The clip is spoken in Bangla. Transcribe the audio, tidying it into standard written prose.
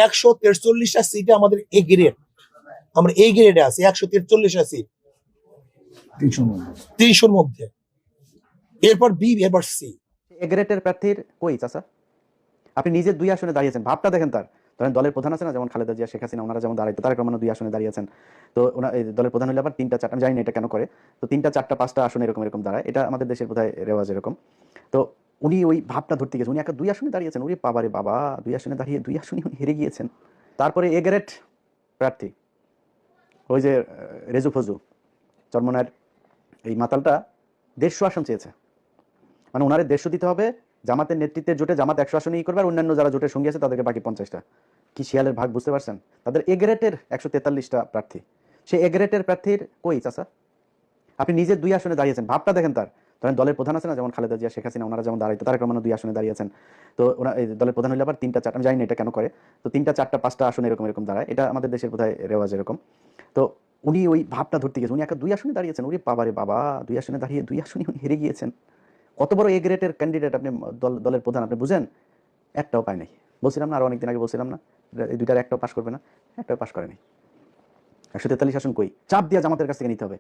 143টা সিটে আমাদের এ গ্রেড, আমরা এই গ্রেডে আছি 143টা সিট 300-র মধ্যে। এরপর বি, এরপর সি। এ গ্রেডের প্রার্থীর কই চাচা? আপনি নিজে 2 আসনে দাঁড়িয়েছেন, ভাবটা দেখেন তার। ধরেন দলের প্রধান আছে না, যেমন খালেদা জিয়া, শেখ হাসিনা, ওনারা যেমন দাঁড়াইতো, তারেক রহমানও 2 আসনে দাঁড়িয়েছেন। তো এই দলের প্রধান হলে আবার 3টা 4টা, আমি জানি না এটা কেন করে। তো 3টা 4টা 5টা আসনে এরকম দাঁড়ায়, এটা আমাদের দেশের বোধহয় রেওয়াজ এরকম। তো উনি ওই ভাবটা ধরতে গেছেন, উনি একা 2 আসনে দাঁড়িয়েছেন। ওরে বাবারে বাবা, 2 আসনে দাঁড়িয়ে 2 আসনে উনি হেরে গিয়েছেন। তারপরে এ গ্রেড প্রার্থী ওই যে রেজু ফজু চরমনার এই মাতালটা 150 আসন চেয়েছে। মানে ওনারে 150 দিতে হবে, জামাতের নেতৃত্বের জোটে জামাত 100 আসনই করবে, আর অন্যান্য যারা জোটের সঙ্গী আছে তাদেরকে বাকি 50টা। কি শিয়ালের ভাগ বুঝতে পারছেন? তাদের এ গ্রেডের 143টা প্রার্থী, সেই এ গ্রেডের প্রার্থীর কই চাচা? আপনি নিজে 2 আসনে দাঁড়িয়েছেন, ভাবটা দেখেন তার। ধরেন দলের প্রধান আছে না, যেমন খালেদা জিয়া, শেখ হাসিনা, ওনারা যেমন দাঁড়াইতো, তারেক রহমানও 2 আসনে দাঁড়িয়েছেন। তো এই দলের প্রধান হলে আবার 3টা 4টা, আমি জানি না এটা কেন করে। তো 3টা 4টা 5টা আসনে এরকম দাঁড়ায়, এটা আমাদের দেশের বোধহয় রেওয়াজ এরকম। তো উনি ওই ভাবটা ধরতে গেছেন, উনি একা 2 আসনে দাঁড়িয়েছেন। ওরে বাবারে বাবা, 2 আসনে দাঁড়িয়ে 2 আসনে উনি হেরে গিয়েছেন। কত বড় এ গ্রেডের ক্যান্ডিডেট আপনি, দলের প্রধান আপনি বুঝেন? একটাও পায় নাই। বলছিলাম না, আরো অনেকদিন আগে বলছিলাম না, এই 2টার একটাও পাস করবে না, একটাও পাস করে নাই। 143 আসন কই? চাপ দিয়া জামাতের কাছ থেকে নিতে হবে।